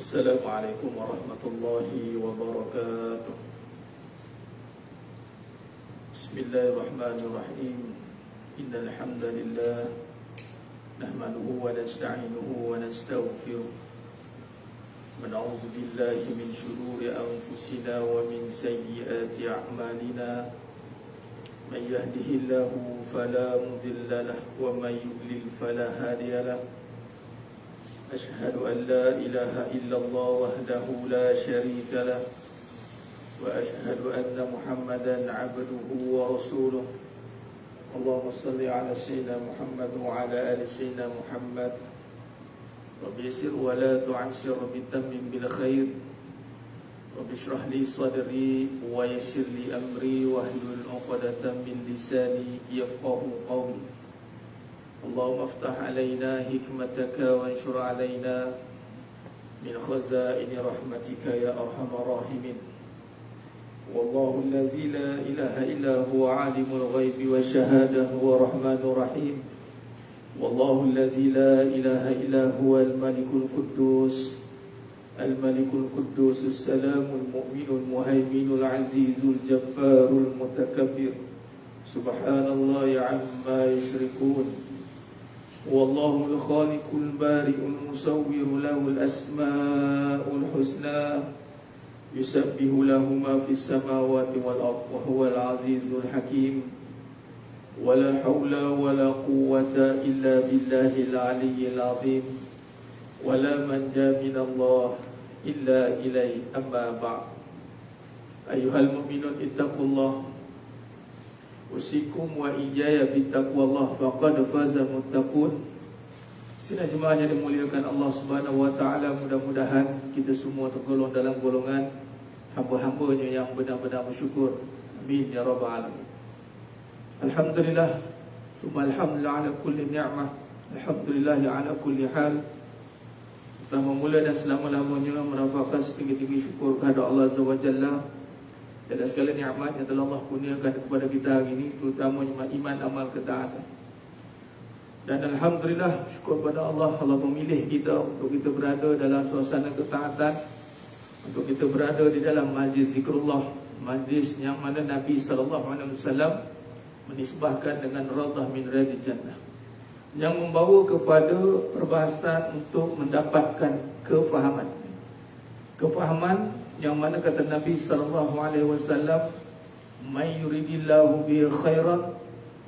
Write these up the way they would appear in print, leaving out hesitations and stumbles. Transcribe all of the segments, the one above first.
Assalamualaikum warahmatullahi wabarakatuh. Bismillahirrahmanirrahim. Innal hamdalillah nahmaduhu wa nasta'inuhu wa nastaghfiruh. Wa na'udzu billahi min shururi anfusina wa min sayyiati a'malina. Man yahdihillahu fala mudilla lahu wa man yudlil fala hadiya lahu. أشهد أن لا إله إلا الله وحده لا شريك له وأشهد أن محمدا عبده ورسوله اللهم صل على سيدنا محمد وعلى آل سيدنا محمد رب يسر ولا تعسر بتمم بالخير رب اشرح لي صدري ويسر لي أمري واحلل عقدة من لساني يفقهوا قولي اللهم افتح علينا حكمتك وانشر علينا من خزائن رحمتك يا أرحم الراحمين والله الذي لا إله إلا هو عالم الغيب والشهادة هو الرحمن الرحيم والله الذي لا إله إلا هو الملك القدوس السلام المؤمن المهيمن العزيز الجبار المتكبر سبحان الله عما يشركون والله الخالق البارئ المصور له الأسماء الحسنى يسبح له ما في السماوات والأرض وهو العزيز الحكيم ولا حول ولا قوة إلا بالله العلي العظيم ولا منجا من الله إلا إليه أما بعد أيها المؤمنون اتقوا الله usikum wa iyaya bittaqwallah faqad faza muttaqun. Sidang jemaah yang dimuliakan Allah Subhanahu wa taala, mudah-mudahan kita semua tergolong dalam golongan hamba-hambanya yang benar-benar bersyukur. Amin ya rabbal alamin. Alhamdulillah, summa alhamdulillah ala kulli ni'mah. Alhamdulillah ala kulli hal. Pertama-mula dan selama-lamanya merafaqkan setinggi-tinggi syukur kepada Allah Azza wa Jalla dan segala nikmat yang telah Allah kurniakan kepada kita hari ini, terutamanya iman, amal, ketaatan. Dan alhamdulillah, syukur pada Allah, Allah memilih kita untuk kita berada dalam suasana ketaatan, untuk kita berada di dalam majlis zikrullah, majlis yang mana Nabi SAW menisbahkan dengan radah min riyadil jannah, yang membawa kepada perbahasan untuk mendapatkan kefahaman yang mana kata Nabi SAW, "May yuridillahu bihi khairan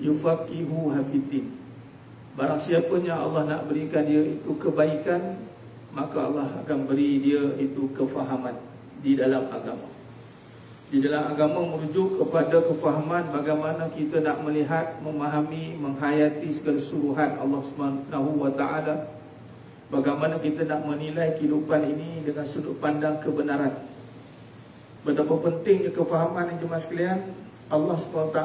yufaqihuhu fiddin." Barang siapa yang Allah nak berikan dia itu kebaikan, maka Allah akan beri dia itu kefahaman di dalam agama. Di dalam agama merujuk kepada kefahaman bagaimana kita nak melihat, memahami, menghayati segala suruhan Allah Subhanahu wa taala. Bagaimana kita nak menilai kehidupan ini dengan sudut pandang kebenaran. Betapa pentingnya kefahaman yang jemaah sekalian. Allah SWT,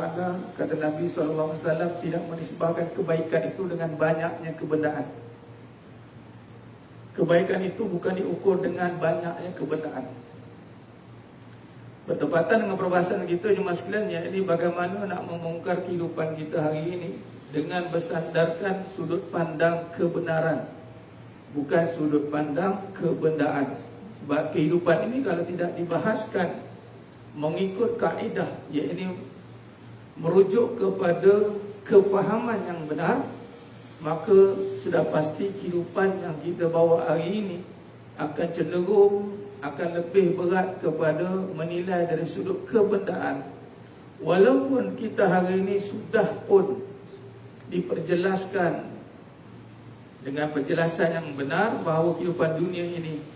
kata Nabi SAW, tidak menisbahkan kebaikan itu dengan banyaknya kebendaan. Kebaikan itu bukan diukur dengan banyaknya kebendaan. Bertepatan dengan perbahasan kita jemaah sekalian, yakni bagaimana nak membongkar kehidupan kita hari ini dengan bersandarkan sudut pandang kebenaran, bukan sudut pandang kebendaan. Sebab kehidupan ini kalau tidak dibahaskan mengikut kaedah, iaitu merujuk kepada kefahaman yang benar, maka sudah pasti kehidupan yang kita bawa hari ini akan cenderung, akan lebih berat kepada menilai dari sudut kebendaan. Walaupun kita hari ini sudah pun diperjelaskan dengan penjelasan yang benar bahawa kehidupan dunia ini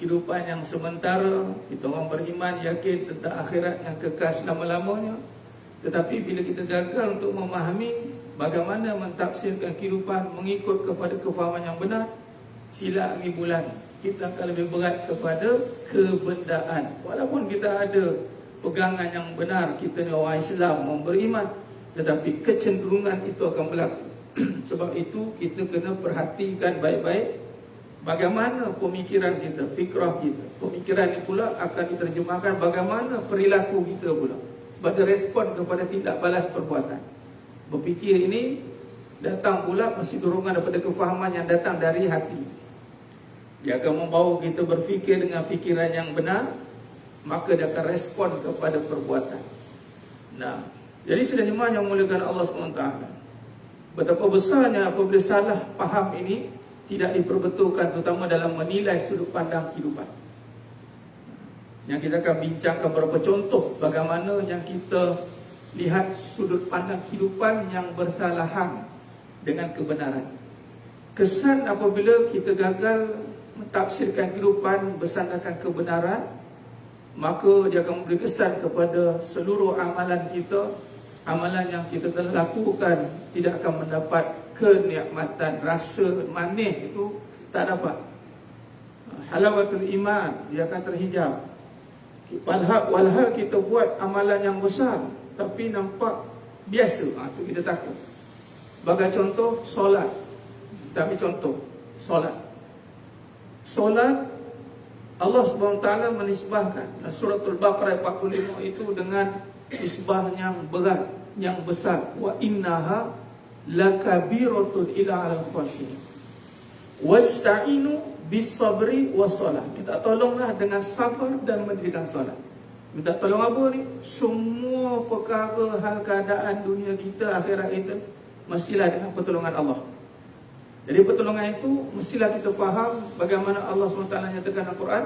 kehidupan yang sementara, kita orang beriman yakin tentang akhirat yang kekal selama-lamanya. Tetapi bila kita gagal untuk memahami bagaimana mentafsirkan kehidupan mengikut kepada kefahaman yang benar, silap hari bulan kita akan lebih berat kepada kebendaan. Walaupun kita ada pegangan yang benar, kita ni orang Islam, orang beriman, tetapi kecenderungan itu akan berlaku. Sebab itu kita kena perhatikan baik-baik bagaimana pemikiran kita, fikrah kita. Pemikiran ini pula akan diterjemahkan bagaimana perilaku kita pula, sebagai respon kepada tindak balas perbuatan. Berfikir ini datang pula mesti dorongan daripada kefahaman yang datang dari hati. Dia akan membawa kita berfikir dengan fikiran yang benar, maka dia akan respon kepada perbuatan. Nah, jadi sedang jemaah yang memuliakan Allah SWT, betapa besarnya apabila salah faham ini tidak diperbetulkan, terutama dalam menilai sudut pandang kehidupan. Yang kita akan bincangkan beberapa contoh bagaimana yang kita lihat sudut pandang kehidupan yang bersalahan dengan kebenaran. Kesan apabila kita gagal mentafsirkan kehidupan bersandarkan kebenaran, maka dia akan memberi kesan kepada seluruh amalan kita. Amalan yang kita telah lakukan tidak akan mendapat kenikmatan, rasa manis itu tak dapat. Halawatul iman, dia akan terhijab. Walhal kita buat amalan yang besar tapi nampak biasa, itu kita takut. Sebagai contoh, solat. Tapi contoh, solat. Solat, Allah SWT menisbahkan Suratul Baqarah 45 itu dengan nisbah yang berat, yang besar. Wa innaha lakabiratun ila alal khashiyin wasta'inu bisabri wassalah. Minta tolonglah dengan sabar dan mendirikan solat. Minta tolong apa ni? Semua perkara hal keadaan dunia kita, akhirat kita, mestilah dengan pertolongan Allah. Jadi pertolongan itu mestilah kita faham bagaimana Allah SWT nyatakan dalam Quran,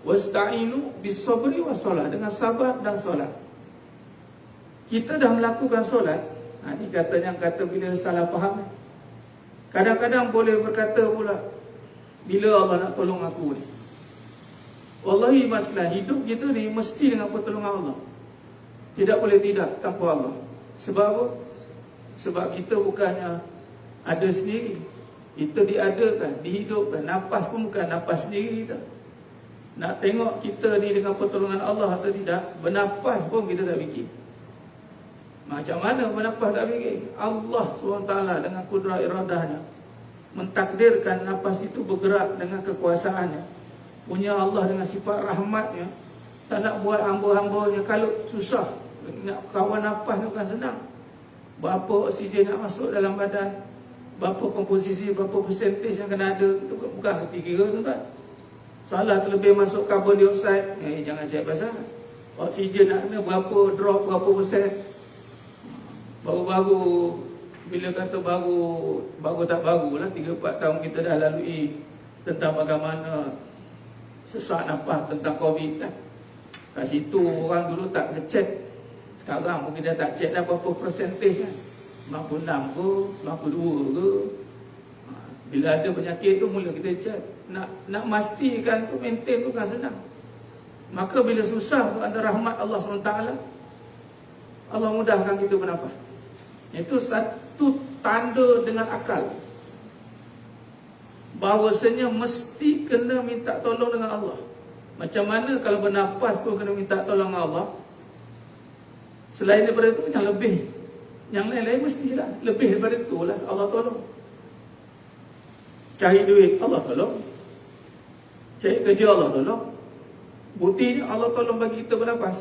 wasta'inu bisabri wassalah, dengan sabar dan solat. Kita dah melakukan solat, ini kata bila salah faham. Kadang-kadang boleh berkata pula, bila Allah nak tolong aku ni? Wallahi masalah hidup kita ni mesti dengan pertolongan Allah. Tidak boleh tidak tanpa Allah. Sebab apa? Sebab kita bukannya ada sendiri. Kita diadakan, dihidupkan. Nafas pun bukan nafas sendiri kita. Nak tengok kita ni dengan pertolongan Allah atau tidak, bernafas pun kita tak fikir. Macam mana bernafas tak fikir? Allah SWT dengan kudrat iradahnya mentakdirkan nafas itu bergerak dengan kekuasaannya. Punya Allah dengan sifat rahmatnya, tak nak buat hamba-hambanya kalut, susah. Nak kawan nafas ni bukan senang. Berapa oksigen nak masuk dalam badan, berapa komposisi, berapa persentage yang kena ada, itu bukan kira tu kan. Salah terlebih masuk karbon dioksida, jangan cek pasal. Oksigen nak kena berapa drop, berapa persen. Baru-baru, bila kata baru tak baru lah, 3-4 tahun kita dah lalui tentang bagaimana sesak nafas tentang COVID kan. Kat situ orang dulu tak ngecek. Sekarang mungkin dia tak cek dah berapa persentage kan, 96 ke, 92 ke. Bila ada penyakit tu mula kita cek. Nak memastikan tu, maintain tu kan senang. Maka bila susah tu ada rahmat Allah SWT, Allah mudahkan kita bernafas. Itu satu tanda dengan akal bahawasanya mesti kena minta tolong dengan Allah. Macam mana kalau bernafas pun kena minta tolong dengan Allah. Selain daripada itu yang lebih, yang lain-lain mestilah lebih daripada itulah Allah tolong. Cari duit Allah tolong, cari kerja Allah tolong. Buktinya Allah tolong bagi kita bernafas.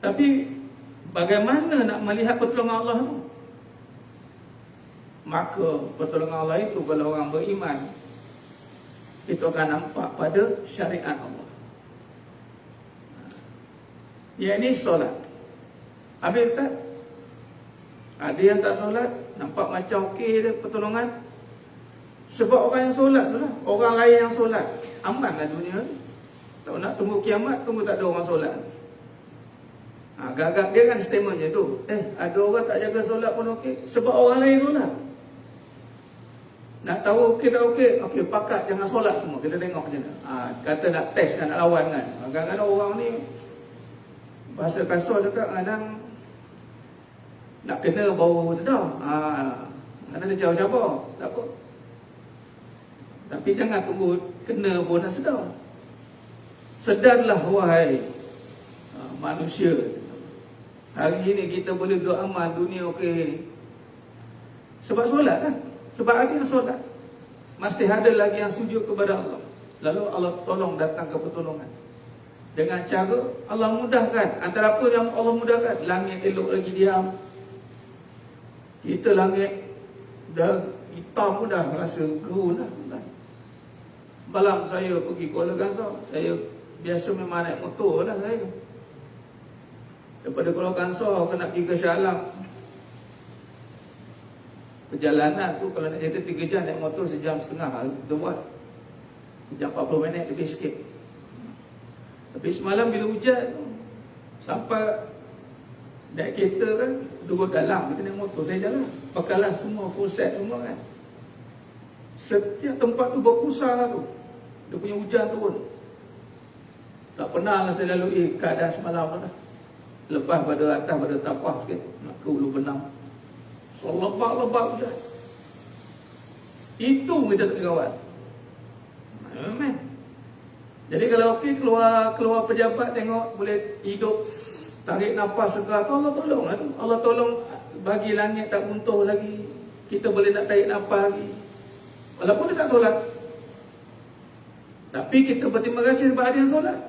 Tapi bagaimana nak melihat pertolongan Allah tu? Maka pertolongan Allah itu kalau orang beriman, itu akan nampak pada syariat Allah. Yang ini solat. Habis tak? Ada yang tak solat, nampak macam okey dia pertolongan. Sebab orang yang solat tu lah. Orang lain yang solat, amanlah dunia. Tak nak tunggu kiamat, tunggu tak ada orang solat. Agak-agak dia kan statementnya tu, ada orang tak jaga solat pun okey, sebab orang lain solat. Nak tahu okey tak okey? Okey, pakat jangan solat semua. Kita tengok macam mana. Kata nak test kan, nak lawan kan. Kadang-kadang orang ni bahasa kasar cakap kadang nak kena baru sedar. Kadang dia cabar-cabar, tak apa. Tapi jangan tunggu kena pun nak sedar. Sedarlah wahai manusia. Hari ini kita boleh doa amal dunia okey ni sebab solat kan. Sebab ada yang solat, masih ada lagi yang sujud kepada Allah. Lalu Allah tolong datang ke pertolongan dengan cara Allah mudahkan. Antara apa yang Allah mudahkan? Langit elok lagi diam. Kita langit dah hitam pun dah rasa gerun dah. Malam saya pergi Kuala Kangsar, saya biasa memang naik motor lah saya. Daripada Kuala Kangsar kena pergi ke Shah Alam. Perjalanan tu kalau nak cerita 3 jam, naik motor 1.5 jam kita buat. 1 jam 40 minit lebih sikit. Tapi semalam bila hujan sampai naik kereta kan, duduk dalam, kita naik motor, saya jalan pakailah semua full set semua kan. Setiap tempat tu berpusar tu, dia punya hujan turun. Tak pernah lah saya lalui keadaan semalam lah. Lepas pada atas, pada tapah sikit, nak ke Ulu Benam, so lebat-lebat hujan. Itu kita tak kawal. Amen. Jadi kalau okey, keluar pejabat tengok boleh hidup, tarik nafas segar tu, Allah tolong lah tu. Allah tolong bagi langit tak runtuh lagi, kita boleh nak tarik nafas lagi. Walaupun dia tak solat, tapi kita berterima kasih sebab ada yang solat.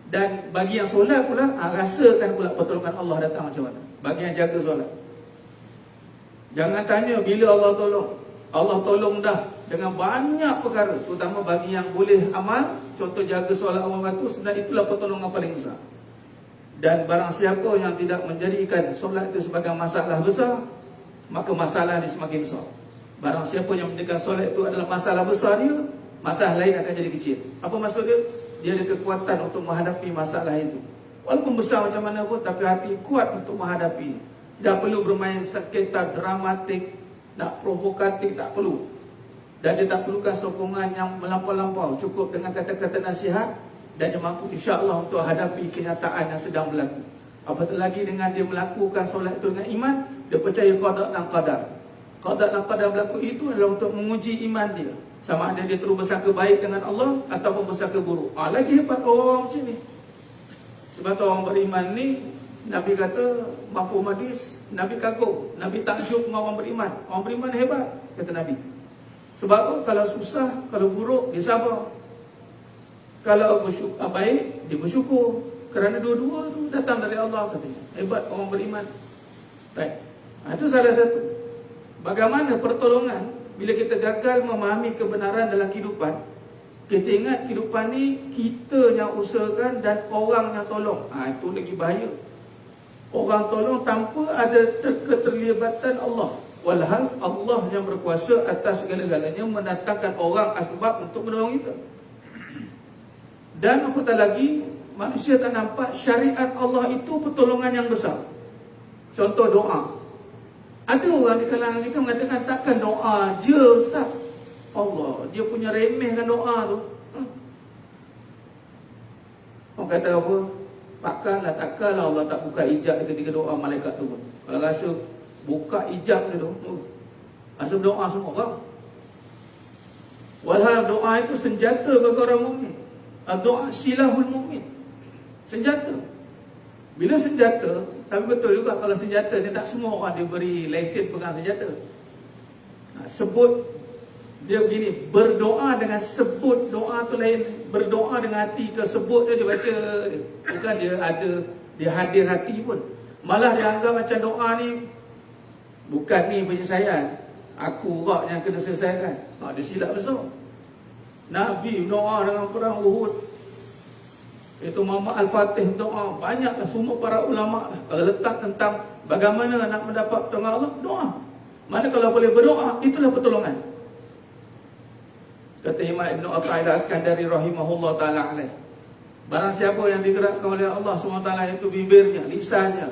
Dan bagi yang solat pula, rasakan pula pertolongan Allah datang macam mana. Bagi yang jaga solat, jangan tanya bila Allah tolong. Allah tolong dah dengan banyak perkara, terutama bagi yang boleh amal. Contoh jaga solat awal waktu, sebenarnya itulah pertolongan paling besar. Dan barang siapa yang tidak menjadikan solat itu sebagai masalah besar, maka masalah dia semakin besar. Barang siapa yang menjadikan solat itu adalah masalah besar dia, masalah lain akan jadi kecil. Apa maksud dia? Dia ada kekuatan untuk menghadapi masalah itu. Walaupun besar macam mana pun, tapi hati kuat untuk menghadapi. Tidak perlu bermain sengketa dramatik, nak provokatif, tak perlu. Dan dia tak perlukan sokongan yang melampau-lampau. Cukup dengan kata-kata nasihat, dan dia mampu insya-Allah untuk hadapi kenyataan yang sedang berlaku. Apatah lagi dengan dia melakukan solat itu dengan iman, dia percaya qada dan qadar. Qada dan qadar berlaku itu adalah untuk menguji iman dia, sama ada dia terus bersangka baik dengan Allah ataupun bersangka buruk. Lagi hebat orang macam ni. Sebab orang beriman ni, Nabi kata mafhum hadis, Nabi kagum, Nabi takjub dengan orang beriman. Orang beriman hebat, kata Nabi. Sebab apa? Kalau susah, kalau buruk, dia sabar. Kalau baik, dia bersyukur. Kerana dua-dua tu datang dari Allah, katanya. Hebat orang beriman. Baik. Itu salah satu. Bagaimana pertolongan bila kita gagal memahami kebenaran dalam kehidupan. Kita ingat kehidupan ni kita yang usahakan dan orang yang tolong. Itu lagi bahaya. Orang tolong tanpa ada keterlibatan Allah. Walhal Allah yang berkuasa atas segala-galanya mendatangkan orang asbab untuk menolong kita. Dan apatah lagi, manusia tak nampak syariat Allah itu pertolongan yang besar. Contoh doa. Ada orang di kalangan kita mengatakan takkan doa je Ustaz. Allah, dia punya remehkan doa tu. Orang kata apa? Takkanlah Allah tak buka ijab ketika doa malaikat tu. Kalau rasa buka ijab dia tu, rasa doa semua orang. Walhal doa itu senjata bagi orang mukmin. Doa silahul mukmin. Senjata. Bila senjata, tapi betul juga kalau senjata ni tak semua orang dia beri lesen pegang senjata. Sebut dia begini, berdoa dengan sebut doa tu lain, berdoa dengan hati ke sebut dia baca dia. Bukan dia hadir hati pun. Malah dia anggap macam doa ni bukan ni penyelesaian, aku rak yang kena selesaikan. Dia silap besar. Nabi doa dengan perang Uhud, itu Muhammad Al-Fatih doa, banyaklah semua para ulama kalau letak tentang bagaimana nak mendapat pertolongan Allah, doa. Mana kalau boleh berdoa, itulah pertolongan. Kata Imam Ibn Athaillah Askandari rahimahullah ta'ala alaih, barang siapa yang digerakkan oleh Allah SWT, itu bibirnya, lisannya,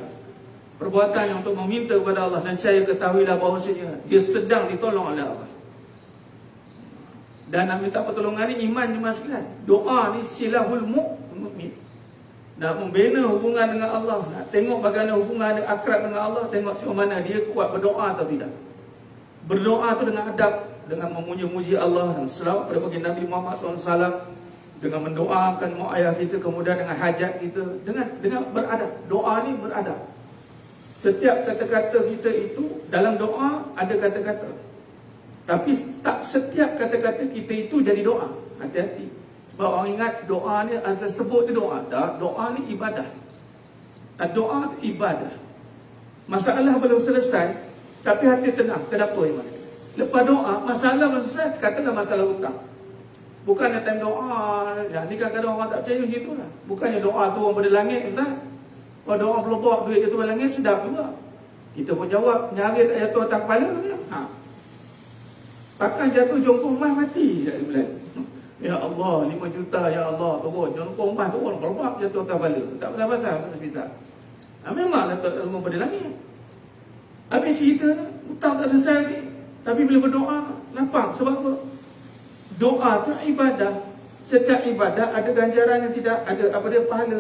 perbuatannya untuk meminta kepada Allah, dan saya ketahuilah bahawasanya dia sedang ditolong oleh Allah. Dan nak minta pertolongan ni iman cuma sekalian. Doa ni silahul mu'min. Nak membina hubungan dengan Allah, nak tengok bagaimana hubungan dia akrab dengan Allah, tengok siapa mana dia kuat berdoa atau tidak. Berdoa tu dengan adab, dengan memuji-muji Allah dan selawat pada baginda Nabi Muhammad SAW, dengan mendoakan mak ayah kita, kemudian dengan hajat kita, dengan beradab. Doa ni beradab. Setiap kata-kata kita itu dalam doa ada kata-kata, tapi tak setiap kata-kata kita itu jadi doa. Hati-hati. Sebab orang ingat doa ni asal sebut dia doa. Tak, doa ni ibadah. Doa ibadah. Masalah belum selesai, Tapi hati tenang. Kenapa ya mas? Lepas doa, masalah selesai. Katalah masalah hutang. Bukannya time doa, ya, ni kadang-kadang orang tak percaya macam itulah. Bukannya doa tu orang pada langit, Ustaz. Kalau doa belum bawa duit jatuh pada langit, sedap juga. Kita pun jawab, nyari tak jatuh atas kepala. Ha. Takkan jatuh jongkong emas mati sekali bulan. Ya Allah, 5 juta, ya Allah, turun. Jongkong emas turun, kalau jatuh atas kepala. Tak pasal-pasal, hospital. Memanglah tak rumah pada langit. Habis cerita ni, hutang tak selesai lagi. Tapi bila berdoa, lapang. Sebab apa? Doa tu ibadah. Setiap ibadah ada ganjaran yang tidak ada apa dia pahala.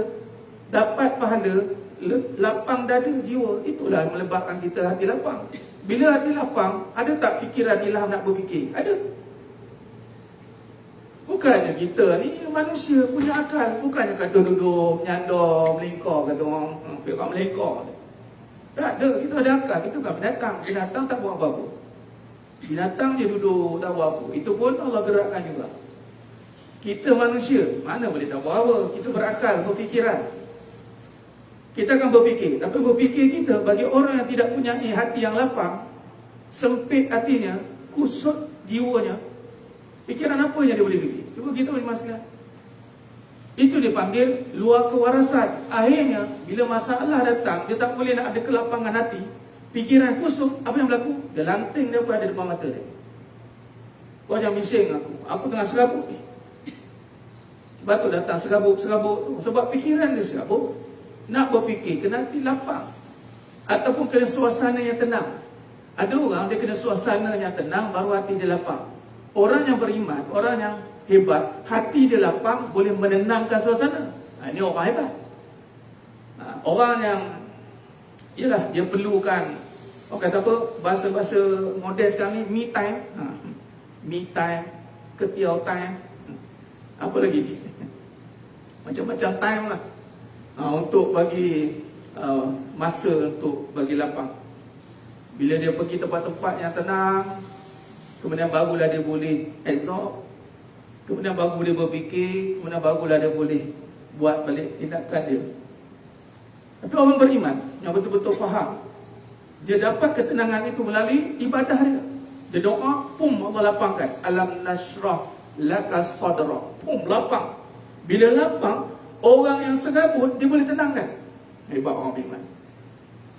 Dapat pahala, lapang dada jiwa. Itulah melebatkan kita hati lapang. Bila hati lapang, ada tak fikiran ilham nak berfikir? Ada. Bukannya kita ni manusia punya akal. Bukannya kata duduk, nyandor, melingkar, kata orang kat melingkar. Tak ada, kita ada akal. Kita kan binatang. Binatang tak buat apa-apa. Binatang je duduk, tak buat apa. Itu pun Allah gerakkan juga. Kita manusia, mana boleh tak buat apa. Kita berakal, berfikiran. Kita akan berfikir. Tapi berfikir kita, bagi orang yang tidak punya hati yang lapang, sempit hatinya, kusut jiwanya, fikiran apa yang dia boleh fikir? Cuba kita boleh masalah. Itu dipanggil luar kewarasan. Akhirnya, bila masalah datang, dia tak boleh nak ada kelapangan hati. Fikiran kusut, apa yang berlaku? Dia lanting dia pada depan mata dia. Kau jangan bising aku. Aku tengah serabut ni. Sebab tu datang serabut-serabut tu. Sebab fikiran dia serabut. Nak berfikir, kena hati lapang. Ataupun kena suasana yang tenang. Ada orang, dia kena suasana yang tenang, baru hati dia lapang. Orang yang beriman, orang yang hebat, hati dia lapang, boleh menenangkan suasana. Ini orang hebat. Orang yang, yelah, dia perlukan, orang kata apa, bahasa-bahasa moden sekarang ni, me time. Me time, ketiau time. Apa lagi? Macam-macam time lah. Untuk bagi masa untuk bagi lapang. Bila dia pergi tempat-tempat yang tenang, kemudian barulah dia boleh absorb, kemudian baru dia berfikir, kemudian barulah dia boleh buat balik tindakan dia. Tapi orang beriman yang betul-betul faham, dia dapat ketenangan itu melalui ibadah dia. Dia doa, pum, Allah lapangkan. Alam nashrah laka sadra. Pum, lapang. Bila lapang, orang yang serabut, dia boleh tenangkan. Hebat orang beriman.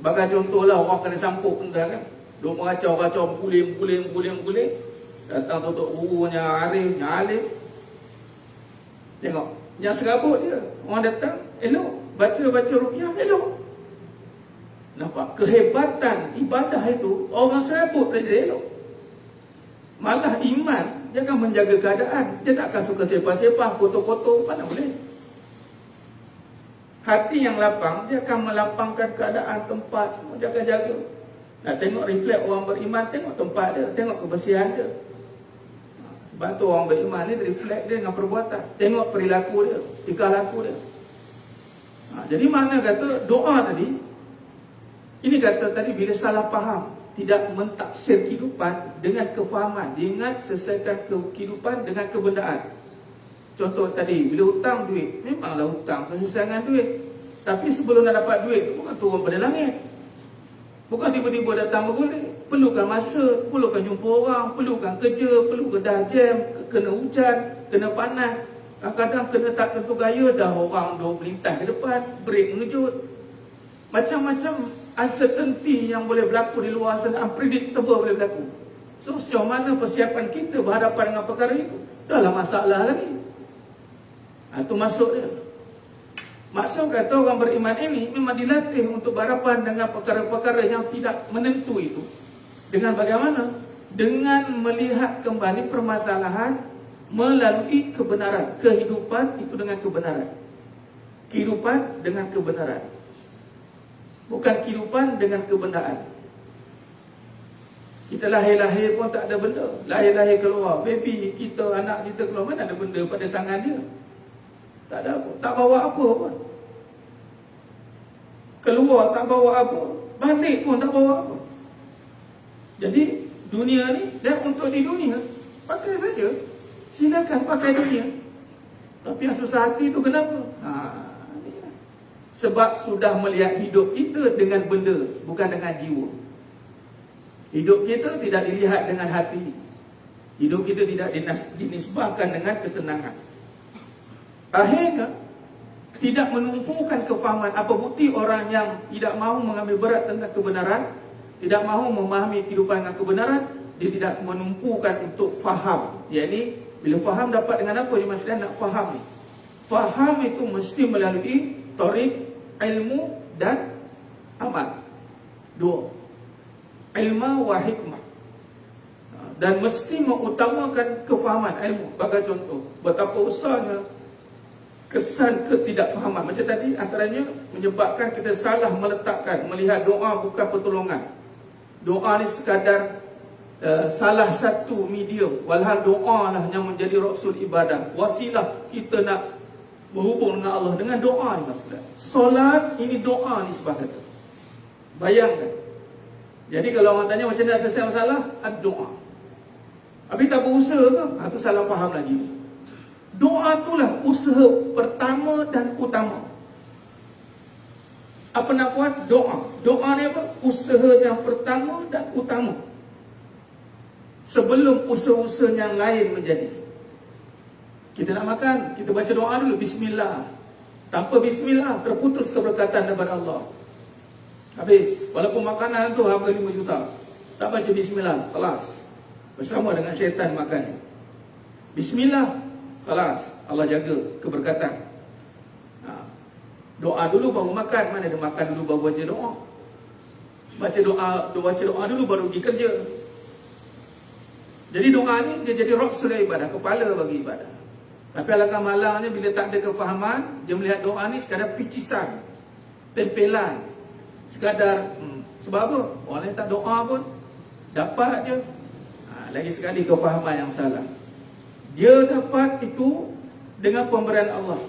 Bagai contohlah, orang kena sampuk entah kan. Dia meracau-racau, guling. Datang tutup gurunya Arif, tengok, yang serabut dia. Orang datang, elok. Baca rupiah, elok. Nampak? Kehebatan ibadah itu, orang serabut dia elok. Malah iman, dia akan menjaga keadaan. Dia tak akan suka sepah-sepah, kotor-kotor, mana boleh. Hati yang lapang, dia akan melapangkan keadaan tempat, semua dia akan jaga. Nak tengok refleks orang beriman, tengok tempat dia, tengok kebersihan dia. Sebab tu orang beriman ni refleks dia dengan perbuatan. Tengok perilaku dia, tingkah laku dia. Jadi mana kata doa tadi, ini kata tadi bila salah faham, tidak mentafsir kehidupan dengan kefahaman. Dia ingat selesaikan kehidupan dengan kebendaan. Contoh tadi, bila hutang duit, memanglah hutang selesaikan duit. Tapi sebelum nak dapat duit, bukan turun pada langit. Bukan tiba-tiba datang boleh. Perlukan masa, perlukan jumpa orang, perlukan kerja, perlukan dah jam, kena hujan, kena panas. Kadang-kadang kena tak tentu gaya, dah orang dah melintas ke depan, break mengejut. Macam-macam uncertainty yang boleh berlaku di luar sana, unpredictable boleh berlaku. So sejauh mana persiapan kita berhadapan dengan perkara itu, dahlah masalah lagi. Itu masuk dia. Maksud kata orang beriman ini memang dilatih untuk berhadapan dengan perkara-perkara yang tidak menentu itu. Dengan bagaimana? Dengan melihat kembali permasalahan melalui kebenaran. Kehidupan itu dengan kebenaran. Kehidupan dengan kebenaran. Bukan kehidupan dengan kebenaran. Kita lahir-lahir pun tak ada benda. Lahir-lahir keluar, baby kita, anak kita keluar, mana ada benda pada tangan dia? Tak ada apa, tak bawa apa pun. Keluar tak bawa apa, balik pun tak bawa apa. Jadi dunia ni, dan untuk di dunia, pakai saja. Silakan pakai dunia. Tapi yang susah hati tu kenapa? Sebab sudah melihat hidup kita dengan benda, bukan dengan jiwa. Hidup kita tidak dilihat dengan hati. Hidup kita tidak dinisbahkan dengan ketenangan. Akhirnya tidak menumpukan kefahaman. Apa bukti orang yang tidak mahu mengambil berat tentang kebenaran, tidak mahu memahami kehidupan dengan kebenaran, dia tidak menumpukan untuk faham. Yakni bila faham dapat dengan apa? Dia maksudnya nak faham ni. Faham itu mesti melalui tariq ilmu dan amal. Dua, ilmu wa hikmah. Dan mesti mengutamakan kefahaman ilmu. Bagi contoh, betapa besarnya kesan ketidakfahaman. Macam tadi, antaranya menyebabkan kita salah meletakkan, melihat doa bukan pertolongan. Doa ni sekadar salah satu medium. Walhal doa lah yang menjadi rasul ibadah, wasilah kita nak berhubung dengan Allah. Dengan doa ni maksudnya solat ini doa ni sebab kata. Bayangkan. Jadi kalau orang tanya macam nak selesai masalah, doa. Habis tak berusaha ke? Itu salah faham lagi. Doa itulah usaha pertama dan utama. Apa nak buat? Doa. Doa ni apa? Usaha yang pertama dan utama. Sebelum usaha-usaha yang lain menjadi. Kita nak makan, kita baca doa dulu, bismillah. Tanpa bismillah, terputus keberkatan daripada Allah. Habis. Walaupun makanan tu harga 5 juta, tak baca bismillah, kelas. Bersama dengan syaitan makannya. Bismillah, kelas. Allah jaga keberkatan. Doa dulu baru makan. Mana ada makan dulu baru baca doa. Baca doa dulu baru pergi kerja. Jadi doa ni dia jadi rasul ibadah, kepala bagi ibadah. Tapi alangkah malangnya bila tak ada kefahaman, dia melihat doa ni sekadar picisan, tempelan, sekadar sebab apa? Orang lain tak doa pun dapat je. Lagi sekali kefahaman yang salah. Dia dapat itu dengan pemberian Allah.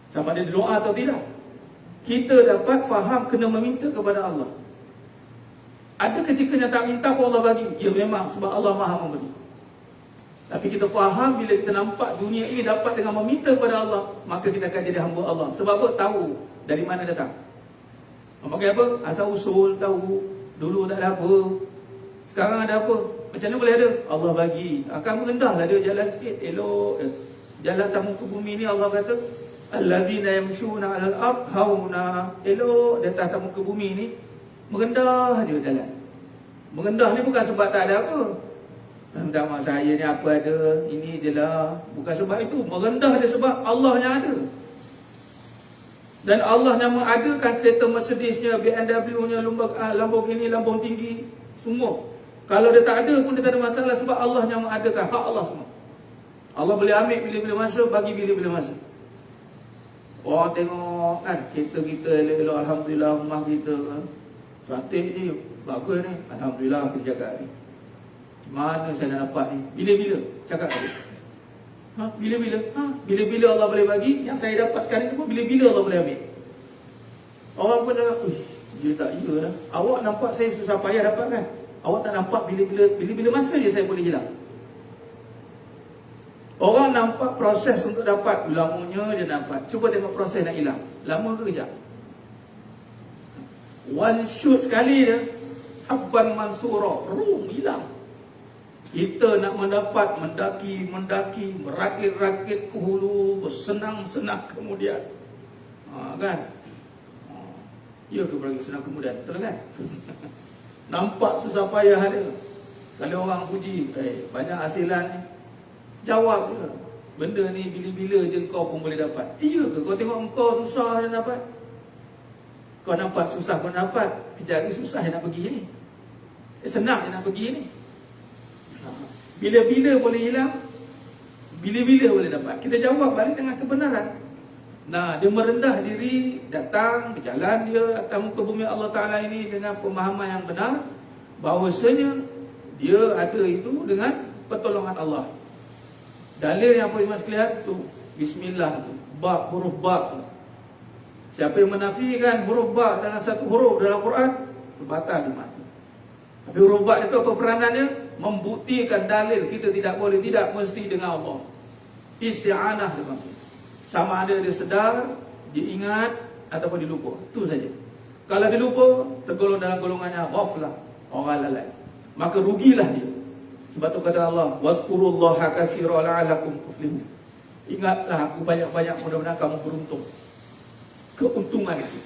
Sama ada doa atau tidak. Kita dapat faham kena meminta kepada Allah. Ada ketikanya tak minta pun Allah bagi. Ya memang sebab Allah Maha memberi. Tapi kita faham bila kita nampak dunia ini dapat dengan meminta kepada Allah, maka kita akan jadi hamba Allah. Sebab apa? Tahu dari mana datang. Maksudnya apa? Asal usul tahu. Dulu tak ada apa, sekarang ada apa? Macam mana boleh ada? Allah bagi. Akan merendahlah dia jalan sikit, elok. Jalan tamu ke bumi ni Allah kata, allazina yamshuna 'alal ard hauna. Elok datang tamu ke bumi ni, merendah je jalan. Merendah ni bukan sebab tak ada apa. Minta maaf saya ni apa ada, ini je lah. Bukan sebab itu. Merendah dia sebab Allah yang ada. Dan Allah yang mengadakan kereta Mercedes-nya, BMW-nya, Lamborghini, Lambung tinggi, semua. Kalau dia tak ada pun dia tak ada masalah sebab Allah yang mengadakan, hak Allah semua. Allah boleh ambil bila-bila masa, bagi bila-bila masa. Orang tengok kan, kereta kita elok-elok, alhamdulillah, rumah kita kan. Cantik je, bagus ni, alhamdulillah kita cakap ni. Mana saya nak dapat ni? Bila-bila? Cakap tadi. Bila-bila? Bila-bila Allah boleh bagi. Yang saya dapat sekarang ni pun bila-bila Allah boleh ambil. Orang pun cakap, dia tak iya lah. Awak nampak saya susah payah dapat kan? Awak tak nampak bila-bila masa je saya boleh hilang. Orang nampak proses untuk dapat, lamanya dia dapat. Cuba tengok proses nak hilang. Lama ke kejap? One shoot sekali dia, habban mansura, hilang. Kita nak mendapat, mendaki, merakit-rakit ke hulu, bersenang-senang kemudian. Kan? Ya ke beragi senang kemudian, betul kan? Nampak susah payah ada. Kalau orang puji, banyak hasilan ni. Jawab je, benda ni bila-bila je kau pun boleh dapat. Iya ke? Kau tengok kau susah dia dapat. Kau nampak susah kau dapat, kejap lagi susah yang nak pergi ni. Senang yang nak pergi ni. Bila-bila boleh hilang, bila-bila boleh dapat. Kita jawab balik dengan kebenaran. Nah, dia merendah diri, datang, berjalan dia atas muka bumi Allah Ta'ala ini dengan pemahaman yang benar, bahawasanya dia ada itu dengan pertolongan Allah. Dalil yang apa sekalian tu, bismillah tu, ba, huruf ba tu. Siapa yang menafikan huruf ba dalam satu huruf dalam Quran, terbatal iman. Tapi huruf ba itu apa peranannya? Membuktikan dalil kita tidak boleh tidak mesti dengan Allah. Isti'anah dia. Sama ada dia sedar, dia ingat ataupun dia lupa. Itu saja. Kalau dia lupa, tergolong dalam golongannya ghaflah, orang lalai. maka rugilah dia. Sebab tu kata Allah, wazkurullaha katsira la'allakum tuflihun. Ingatlah aku banyak-banyak, mudah-mudahan kamu beruntung. Keuntungan itu.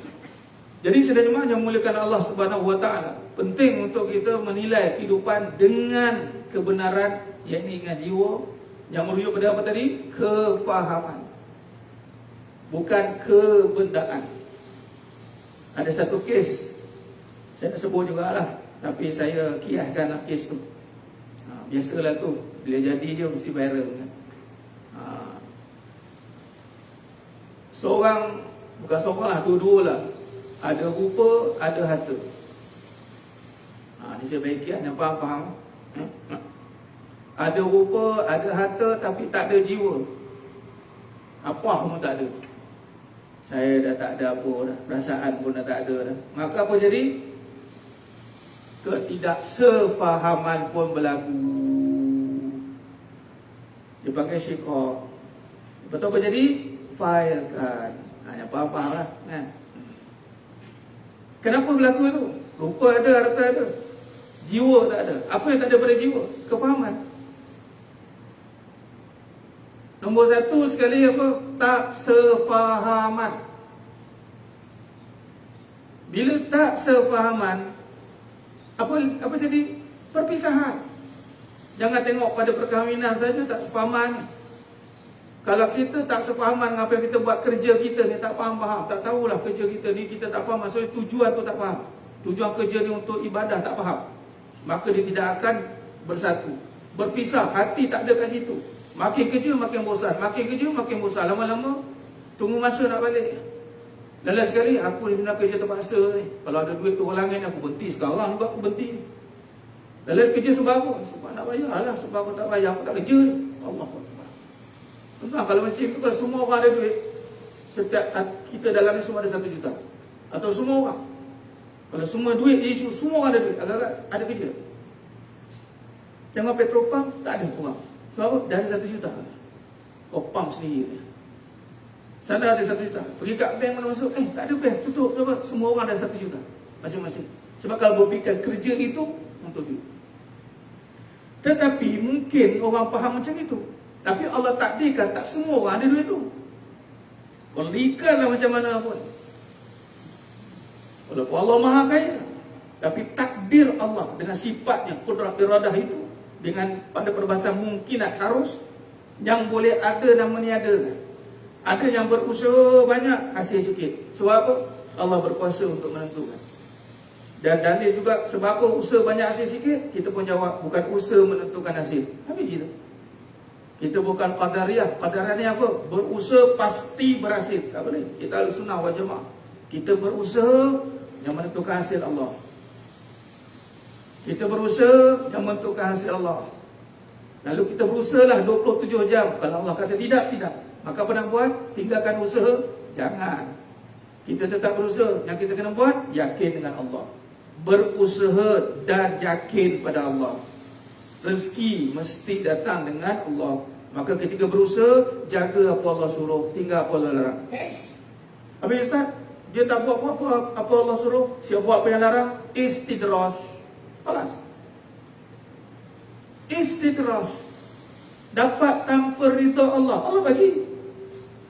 Jadi sebenarnya yang muliakan Allah Subhanahu wa taala, penting untuk kita menilai kehidupan dengan kebenaran, yakni dengan jiwa yang merujuk pada apa tadi? Kefahaman. Bukan kebendaan. Ada satu kes, saya tak sebut jugalah, tapi saya kiaskanlah kes tu. Biasalah tu, bila jadi dia mesti viral kan. Seorang, bukan seorang lah, dua-dua lah. Ada rupa, ada harta. Ni saya baiki yang faham. Ada rupa, ada harta, tapi tak ada jiwa. Apa pun tak ada. Saya dah tak ada apa dah, perasaan pun dah tak ada dah. Maka apa jadi? Ketidaksefahaman pun berlaku. Dia pakai syikok. Betul apa jadi? Failkan. Yang faham lah kan? Kenapa berlaku itu? Rupa ada, harta ada, jiwa tak ada. Apa yang tak ada pada jiwa? Kefahaman. Nombor satu sekali apa? Tak sefahaman. Bila tak sefahaman, apa jadi? Perpisahan. Jangan tengok pada perkahwinan saja tak sefahaman. Kalau kita tak sefahaman dengan apa yang kita buat, kerja kita ni tak faham-faham, tak tahulah kerja kita ni, kita tak faham, maksudnya tujuan tu tak faham. Tujuan kerja ni untuk ibadah tak faham, maka dia tidak akan bersatu. Berpisah, hati tak ada kat situ. Makin kerja makin bosan, makin kerja makin bosan. Lama-lama tunggu masa nak balik. Lalu sekali aku ni sebenarnya kerja terpaksa ni. Kalau ada duit tu orang lain aku berhenti sekarang juga aku berhenti ni. Lalu kerja sebab apa? Sebab nak bayar lah. Sebab aku tak bayar, aku tak kerja ni. Allah. Tuan, kalau macam itu, kalau semua orang ada duit, setiap kita dalam ni semua ada 1 juta, atau semua orang, kalau semua duit isu, semua orang ada duit, agak-agak ada kerja. Tengok petrol pump, tak ada orang. Sebab apa? Dah ada 1 juta. Kau pump sendiri. Sana ada 1 juta. Pergi kat bank mana masuk, tak ada bank, tutup. Sebab semua orang ada 1 juta masing-masing. Sebab kalau berfikir kerja itu untuk duit. Tetapi mungkin orang faham macam itu, tapi Allah takdirkan tak semua orang ada duit tu. Kolikanlah macam mana pun, walaupun Allah Maha Kaya, tapi takdir Allah dengan sifatnya qudrat iradah itu, dengan pada perbahasan mungkinat harus, yang boleh ada dan meniadakan. Ada yang berusaha banyak, hasil sikit. Sebab apa? Allah berkuasa untuk menentukan. Dan dalil juga, sebab apa usaha banyak hasil sikit? Kita pun jawab, bukan usaha menentukan hasil. Habis cerita. Kita bukan qadariyah. Qadariyah ni apa? Berusaha pasti berhasil. Tak boleh. Kita ahli sunnah wal jamaah. Kita berusaha, yang menentukan hasil Allah. Kita berusaha, yang menentukan hasil Allah. Lalu kita berusahalah 27 jam. Kalau Allah kata tidak, tidak. Maka apa nak buat? Tinggalkan usaha? Jangan. Kita tetap berusaha. Yang kita kena buat, yakin dengan Allah. Berusaha dan yakin pada Allah. Rezeki mesti datang dengan Allah. Maka ketika berusaha, jaga apa Allah suruh, tinggal apa Allah larang. Habis Ustaz, dia tak buat apa-apa, apa Allah suruh, siap buat apa yang larang, istidraj. Kelas istidraj. Dapat tanpa rida Allah, Allah bagi.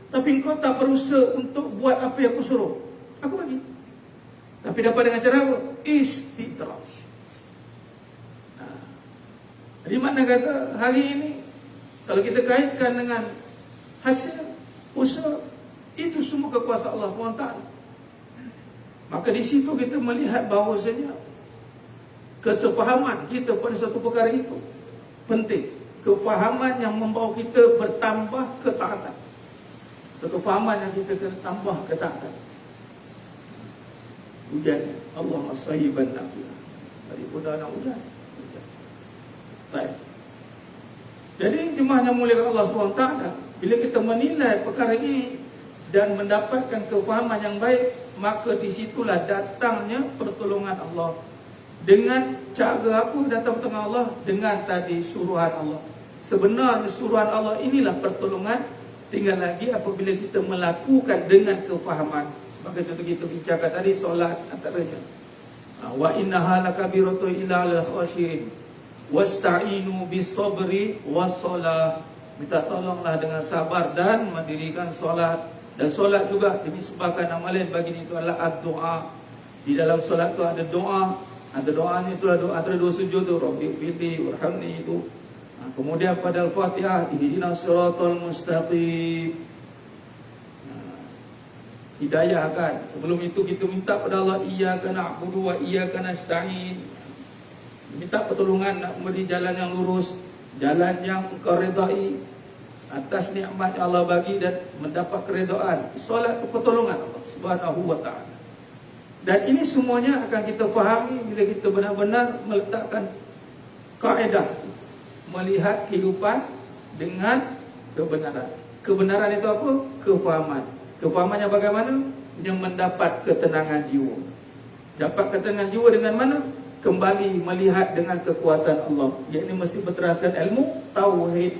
Tapi engkau tak berusaha untuk buat apa yang aku suruh, aku bagi. Tapi dapat dengan cara apa? Istidraj. Jadi mana kata hari ini, kalau kita kaitkan dengan hasil usaha, itu semua kekuasaan Allah SWT. Maka di situ kita melihat bahawasanya kesefahaman kita pada satu perkara itu penting. Kefahaman yang membawa kita bertambah ketaatan. Kefahaman yang kita kena tambah ketaatan. Hujan Allah as-sayyiban nafi'ah. Daripada nak hujan. Baik. Jadi jemaah yang mulia Allah SWT, bila kita menilai perkara ini dan mendapatkan kefahaman yang baik, maka disitulah datangnya pertolongan Allah. Dengan cara apa datang pertolongan Allah? Dengan tadi suruhan Allah. Sebenarnya suruhan Allah inilah pertolongan. Tinggal lagi apabila kita melakukan dengan kefahaman. Maka contoh kita bicarakan tadi, solat antaranya. Wa innaha lakabiratun illa 'alal khashiyin wasta'inu bis-sabri was-shalah. Minta tolonglah dengan sabar dan mendirikan solat. Dan solat juga dinisbahkan amalan bagi itu adalah doa. Di dalam solat tu ada doa. Ada doanya itu doa antara dua sujud tu, Rabbi firli warhamni itu. Kemudian pada Al-Fatihah, ihdinas siratal mustaqim. Hidayah kan. Sebelum itu kita minta pada Allah, iyyaka na'budu wa iyyaka nasta'in. Minta pertolongan nak memberi jalan yang lurus, jalan yang engkau redai, atas nikmat yang Allah bagi dan mendapat keredaan. Solat itu pertolongan Allah Subhanahu wa ta'ala. Dan ini semuanya akan kita fahami bila kita benar-benar meletakkan kaedah melihat kehidupan dengan kebenaran. Kebenaran itu apa? Kefahaman. Kefahamannya bagaimana? Yang mendapat ketenangan jiwa. Dapat ketenangan jiwa dengan mana? Kembali melihat dengan kekuasaan Allah. Iaitu mesti berteraskan ilmu tauhid.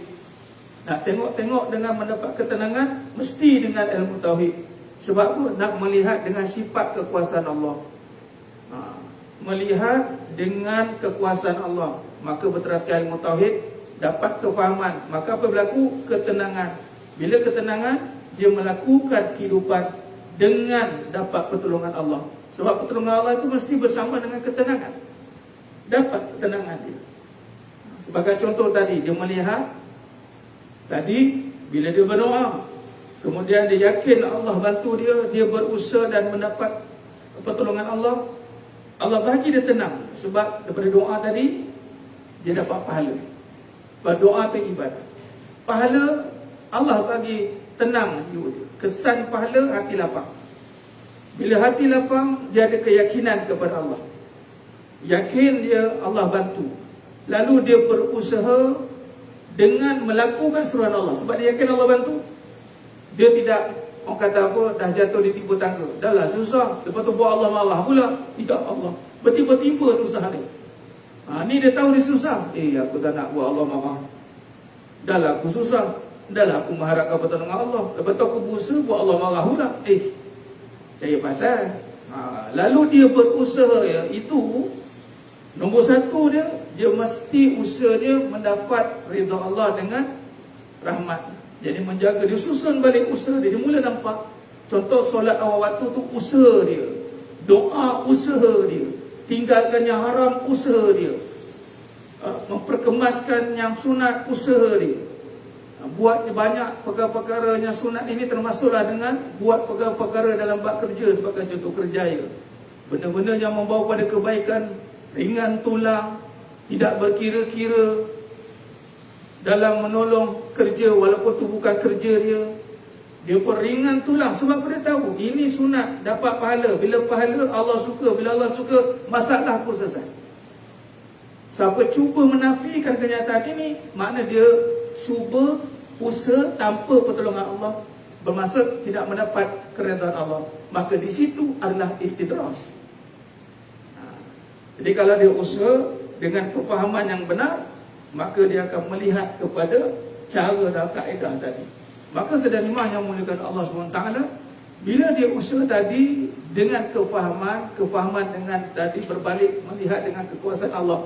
Nak tengok-tengok dengan mendapat ketenangan, mesti dengan ilmu tauhid. Sebab apa? Nak melihat dengan sifat kekuasaan Allah. Melihat dengan kekuasaan Allah, maka berteraskan ilmu tauhid, dapat kefahaman. Maka apa berlaku? Ketenangan. Bila ketenangan, dia melakukan kehidupan dengan dapat pertolongan Allah. Sebab pertolongan Allah itu mesti bersama dengan ketenangan. Dapat ketenangan dia. Sebagai contoh tadi, dia melihat tadi bila dia berdoa, kemudian dia yakin Allah bantu dia, dia berusaha dan mendapat pertolongan Allah, Allah bagi dia tenang. Sebab daripada doa tadi, dia dapat pahala. Berdoa itu ibadah. Pahala Allah bagi tenang jiwa dia. Kesan pahala, hati lapang. Bila hati lapang, dia ada keyakinan kepada Allah. Yakin dia Allah bantu. Lalu dia berusaha dengan melakukan suruhan Allah. Sebab dia yakin Allah bantu. Dia tidak, orang kata apa, dah jatuh di tiba tangga. Dah lah susah. Lepas tu buat Allah marah pula. Tidak Allah. Bertiba-tiba susah ni. Ni dia tahu dia susah. Aku tak nak buat Allah marah. Dah lah aku susah. Dah lah aku mengharapkan pertolongan Allah. Lepas tu aku berusaha buat Allah marah pula. Cari pasal. Lalu dia berusaha ya. Itu nombor satu dia mesti usaha dia mendapat ridha Allah dengan rahmat. Jadi menjaga, dia susun balik usaha dia. Dia mula nampak contoh solat awal waktu tu usaha dia, doa usaha dia, tinggalkan yang haram usaha dia, memperkemaskan yang sunat usaha dia, buat banyak perkara-perkara yang sunat ini, termasuklah dengan buat perkara-perkara dalam bab kerja sebagai contoh kerjaya. Benda-benda yang membawa pada kebaikan, ringan tulang, tidak berkira-kira dalam menolong kerja walaupun tu bukan kerja dia. Dia pun ringan tulang sebab dia tahu ini sunat, dapat pahala. Bila pahala Allah suka, bila Allah suka, masalah pun selesai. Siapa cuba menafikan kenyataan ini, makna dia cuba usaha tanpa pertolongan Allah, bermaksud tidak mendapat keredaan Allah. Maka di situ adalah istidraj. Jadi kalau dia usaha dengan kefahaman yang benar, maka dia akan melihat kepada cara dan kaedah tadi. Maka sedanimah yang muliakan Allah SWT, bila dia usaha tadi dengan kefahaman dengan tadi berbalik melihat dengan kekuasaan Allah,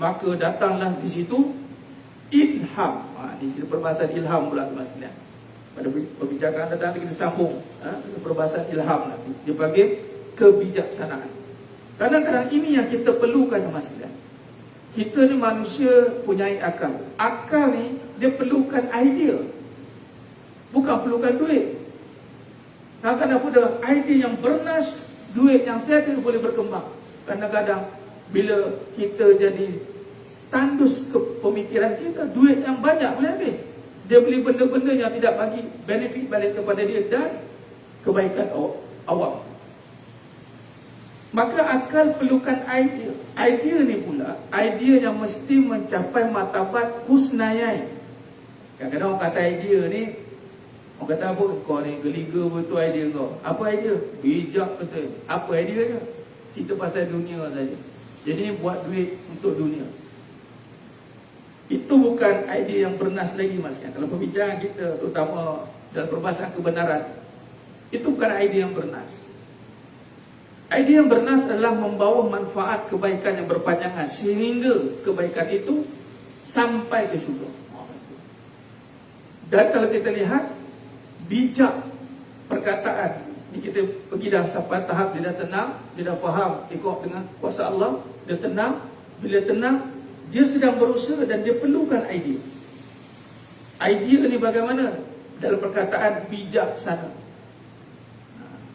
maka datanglah di situ ilham. Di situ perbahasan ilham pula maksudnya. Pada perbincangan datang kita sambung perbahasan ilham nanti. Dia panggil kebijaksanaan. Kadang-kadang ini yang kita perlukan maksudnya. Kita ni manusia punya akal. Akal ni dia perlukan idea, bukan perlukan duit. Kadang-kadang ada idea yang bernas, duit yang tiada boleh berkembang. Kadang-kadang bila kita jadi tandus ke pemikiran kita, duit yang banyak boleh habis. Dia beli benda-benda yang tidak bagi benefit balik kepada dia dan kebaikan awam. Maka akal perlukan idea. Idea ni pula, idea yang mesti mencapai martabat husnayain. Kadang-kadang orang kata idea ni, orang kata apa? Kau ni geliga betul idea kau. Apa idea? Bijak betul. Apa idea dia? Cerita pasal dunia saja. Jadi buat duit untuk dunia. Itu bukan idea yang bernas lagi mas. Kalau perbincangan kita, terutama dalam perbahasan kebenaran, itu bukan idea yang bernas. Idea yang bernas adalah membawa manfaat kebaikan yang berpanjangan sehingga kebaikan itu sampai ke syurga. Dan kalau kita lihat bijak perkataan, kita pergi dah sampai tahap dia dah tenang, dia dah faham ikut dengan kuasa Allah, dia tenang. Bila tenang, dia sedang berusaha dan dia perlukan idea. Idea ni bagaimana? Dalam perkataan bijaksana.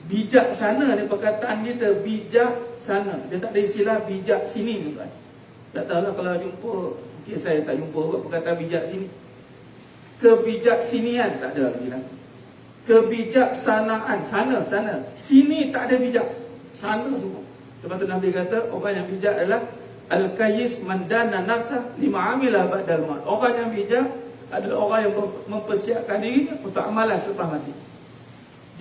Bijaksana ni perkataan kita, bijaksana. Dia tak ada istilah bijak sini tu kan. Tak tahulah kalau jumpa, mungkin saya tak jumpa perkataan bijak sini. Kebijaksinian tak ada lagi lah. Kebijaksanaan, sana. Sini tak ada bijak, sana semua. Sebab tu Nabi kata orang yang bijak adalah al-qayyis man dana nafsah lima amila ba'dal maut. Orang yang bijak adalah orang yang mempersiapkan dirinya untuk amalan setelah mati.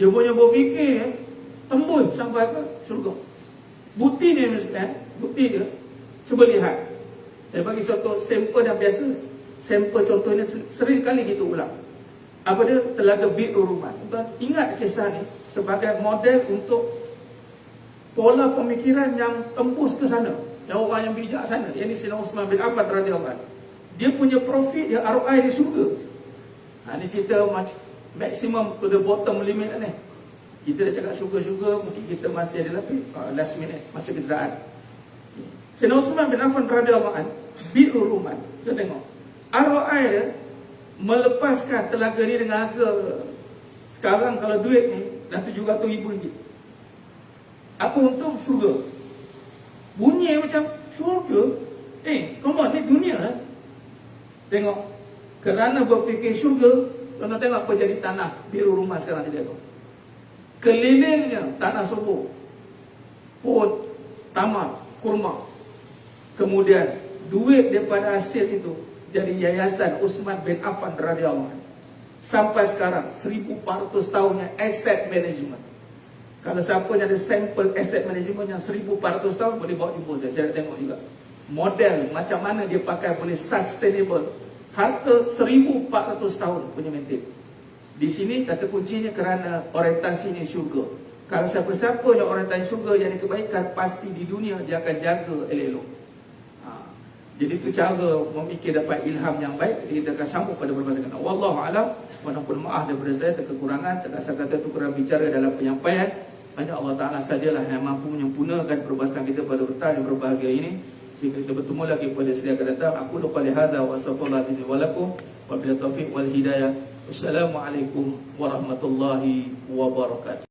Dia punya berfikir tembus sampai ke syurga. Bukti dia misalkan, bukti dia cuba lihat. Saya bagi satu sampel yang biasa. Sampel contohnya sering kali kita ulang. Apa dia? Telaga Bi'ur Rumah. Ingat kisah ni sebagai model untuk pola pemikiran yang tembus ke sana, yang orang yang bijak sana. Yang ni Sayyidina Uthman bin Affan radhiyallahu anhu. Dia punya profit, dia ROI di syurga. Ni cerita maximum to the bottom limit ni. Kita dah cakap syurga-syurga, mungkin kita masih ada lebih last minute, masih kejderaan. Sayyidina Uthman bin Affan radhiyallahu anhu, Bi'ur Rumah. Kita tengok ROI dia melepaskan telaga ni dengan harga sekarang kalau duit ni dah RM700,000. Apa untung? Syurga. Bunyi macam syurga. Come on, ni dunia lah. Tengok, kerana berfikir syurga, tuan-tuan tengok apa jadi tanah Bi'ur Rumah sekarang jadi apa. Kelilingnya tanah subur, pohon, taman, kurma. Kemudian duit daripada hasil itu jadi yayasan Uthman bin Affan radhiyallahu anhu. Sampai sekarang 1400 tahunnya asset management. Kalau siapa yang ada sampel asset management yang 1400 tahun, boleh bawa jumpa saya nak tengok juga model macam mana dia pakai boleh sustainable harta 1400 tahun punya maintain. Di sini kata kuncinya kerana orientasinya syurga. Kalau siapa-siapa yang orientasi syurga yang kebaikan, pasti di dunia dia akan jaga elok-elok. Jadi itu cara memikir dapat ilham yang baik. Kita akan sambung pada perbahasan kita. Wallahu a'lam. Mohon maaf daripada saya kekurangan, terkasar kata itu kurang bicara dalam penyampaian. Hanya Allah Ta'ala sajalah yang mampu menyempurnakan perbahasan kita pada petang yang berbahagia ini. Sehingga kita bertemu lagi pada sedia akan datang. Aku luqali hadha wa astaghfirullahaladzim wa lakum wa bila taufiq wal hidayah. Wassalamualaikum warahmatullahi wabarakatuh.